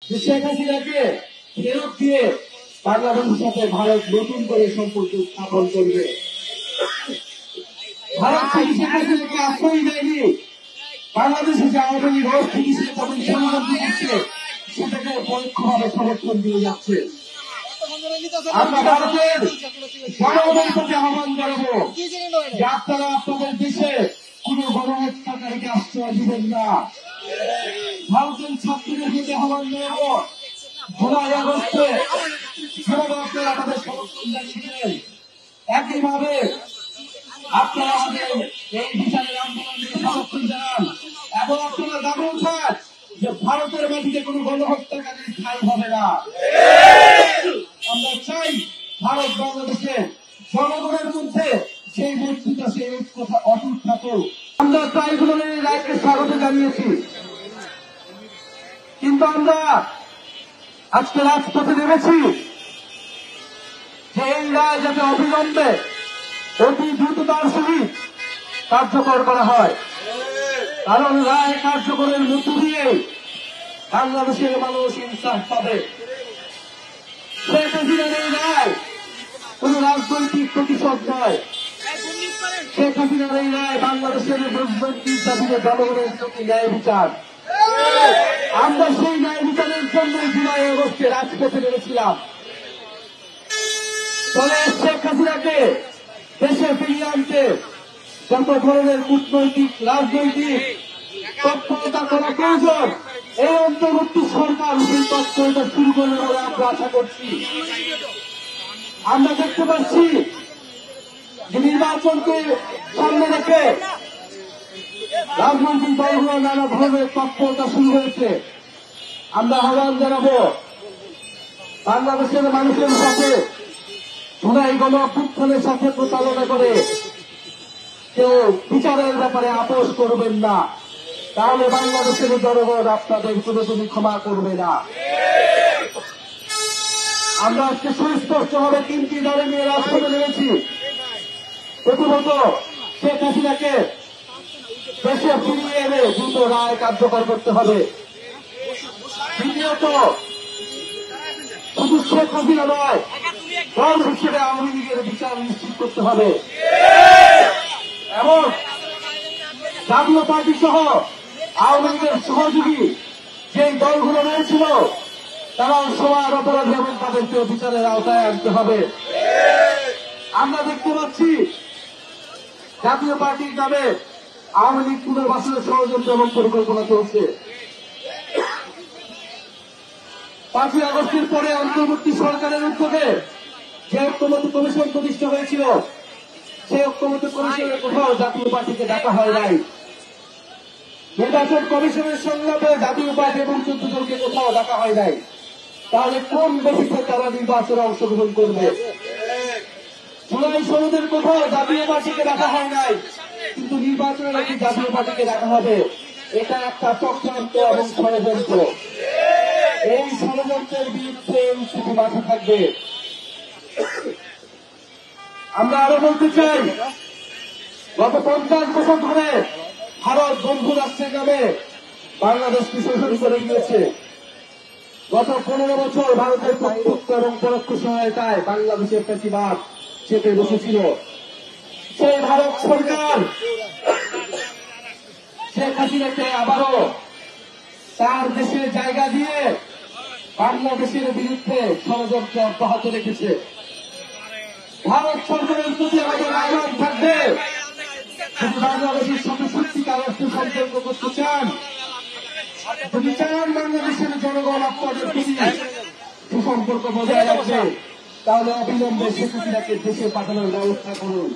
যে শেখ হাসিনাকে ফেরত দিয়ে বাংলাদেশের সাথে ভারত নতুন করে সম্পর্ক স্থাপন করবে। ভারত থেকে শেখ হাসিনাকে আশ্রয় দেয়নি, বাংলাদেশে যে আওয়ামী লীগ অস্থিতিশীল তেমন ষড়যন্ত্র করছে সেটাকে পরোক্ষভাবে সমর্থন দিয়ে যাচ্ছে। আমরা ভারতের জনগণের প্রতি আহ্বান জানাবো যে আপনারা আপনাদের দেশে কোন গণহত্যাকারীকে আশ্রয় দিবেন না। ভারতের ছাত্রদের প্রতি আহ্বান জানাবো, জুলাই আগস্টে যেভাবে আপনারা আমাদের সমর্থন জানিয়েছিলেন একইভাবে আপনারা আমাদের এই বিচারের আন্দোলনকে সমর্থন জানান এবং আপনারা দাবি উঠান যে ভারতের মাটিতে কোন গণহত্যাকারীর ঠাঁই হবে না। আমরা চাই ভারত বাংলাদেশে জনগণের মধ্যে সেই মৈত্রীটা সেই কথা অটুট থাকুক। আমরা ট্রাইব্যুনালের এই রায়কে স্বাগত জানিয়েছি, কিন্তু আমরা আজকে রাজপথে নেমেছি যে এই রায় যাতে অবিলম্বে অতি দ্রুততার সহিত কার্যকর করা হয়, কারণ রায় কার্যকরের মধ্য দিয়ে বাংলাদেশের মানুষ ইনসাফ পাবে। শেখ হাসিনার এই রায় কোন রাজনৈতিক প্রতিশোধ নয়, শেখ হাসিনার এই রায় বাংলাদেশের রাজনৈতিক দাবিতে জনগণের প্রতি ন্যায় বিচার। আমরা সেই ন্যায় বিচারের জন্য জুলাই আগস্টে রাজপথে নেমেছিলাম। ফলে শেখ হাসিনাকে দেশে ফিরিয়ে আনতে যত ধরনের কূটনৈতিক রাজনৈতিক তৎপরতা করা প্রয়োজন এই অন্তর্বর্তী সরকার সেই তৎপরতা শুরু করবে বলে আমরা আশা করছি। আমরা দেখতে পাচ্ছি যে নির্বাচনকে সামনে রেখে রাজনৈতিক দলগুলো নানা ধরনের তৎপরতা শুরু হয়েছে। আমরা আহ্বান জানাবো বাংলাদেশের মানুষের সাথে জুলাই গণঅভ্যুত্থানের সাথে প্রতারণা করে কেউ বিচারের ব্যাপারে আপোষ করবেন না, তাহলে বাংলাদেশের জনগণ আপনাদের কোনোদিনই ক্ষমা করবে না। আমরা আজকে সুস্পষ্টভাবে তিনটি দলে নিয়ে রাজপথে নেমেছি। প্রথমত শেখ হাসিনাকে দেশে ফিরিয়ে এনে দ্রুত রায় কার্যকর করতে হবে। দ্বিতীয়ত শুধু শেখ হাসিনা নয়, দল হিসেবে আওয়ামী লীগের বিচার নিশ্চিত করতে হবে এবং জাতীয় পার্টি সহ আওয়ামী লীগের সহযোগী যে দলগুলো রয়েছিল তারা সবার অপরাধী এবং তাদেরকে বিচারের আওতায় আনতে হবে। আমরা দেখতে পাচ্ছি জাতীয় পার্টির নামে আওয়ামী লীগ পুনর্বাসনের ষড়যন্ত্র এবং পরিকল্পনা চলছে। 5ই আগস্টের পরে অন্তর্বর্তী সরকারের উদ্যোগে যে ঐক্যমত্য কমিশন প্রতিষ্ঠা হয়েছিল সেই ঐক্যমত্য কমিশনের কোথাও জাতীয় পার্টিকে ডাকা হয় নাই। নির্বাচন কমিশনের সংলাপে জাতীয় পার্টি এবং 14 দলকে কোথাও ডাকা হয় নাই। তাহলে কোন বেসিসে তারা নির্বাচনে অংশগ্রহণ করবে? জুলাই সনদের কোথাও জাতীয় পার্টিকে ডাকা হয় নাই, কিন্তু নির্বাচনে নাকি জাতীয় পার্টিকে ডাকা হবে। এটা একটা চক্রান্ত এবং ষড়যন্ত্র। এই ষড়যন্ত্রের বিরুদ্ধে শুধু মাঠে থাকবে। আমরা আরো বলতে চাই, গত 50 বছর ধরে ভারত বন্ধু রাষ্ট্রের নামে বাংলাদেশকে শোষণ করে গিয়েছে। গত 15 বছর ভারতের প্রত্যক্ষ এবং পরোক্ষ সহায়তায় বাংলাদেশের ফ্যাসিবাদ চেপে বসেছিল। সেই ভারত সরকার শেখ হাসিনাকে আবারও তার দেশে জায়গা দিয়ে বাংলাদেশের বিরুদ্ধে ষড়যন্ত্র অব্যাহত রেখেছে। ভারত সরকারের প্রতি আমাদের আহ্বান থাকবে, যদি বাংলাদেশের সাথে সত্যিকার অর্থে সম্পর্ক করতে চান, যদি চান বাংলাদেশের জনগণ আপনাদের প্রতি সুসম্পর্ক বজায় রাখবে, তাহলে অবিলম্বে শেখ হাসিনাকে দেশে পাঠানোর ব্যবস্থা করুন।